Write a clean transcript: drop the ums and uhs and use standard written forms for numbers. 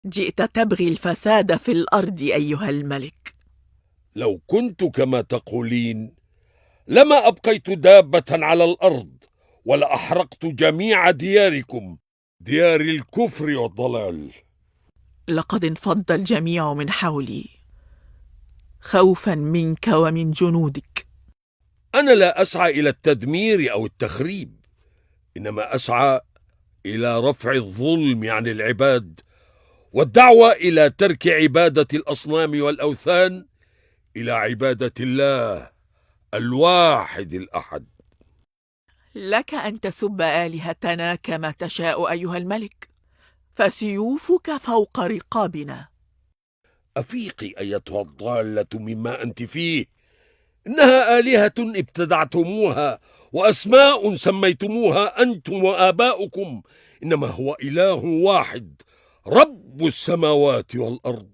جئت تبغي الفساد في الأرض أيها الملك. لو كنت كما تقولين لما أبقيت دابة على الأرض ولأحرقت جميع دياركم، ديار الكفر والضلال. لقد انفض الجميع من حولي خوفا منك ومن جنودك. أنا لا أسعى إلى التدمير أو التخريب، إنما أسعى إلى رفع الظلم عن العباد والدعوة إلى ترك عبادة الأصنام والأوثان إلى عبادة الله الواحد الأحد. لك أن تسب آلهتنا كما تشاء أيها الملك، فسيوفك فوق رقابنا. أفيقي أيتها الضالة مما أنت فيه، إنها آلهة ابتدعتموها وأسماء سميتموها أنتم وآباؤكم، إنما هو إله واحد رب السماوات والأرض.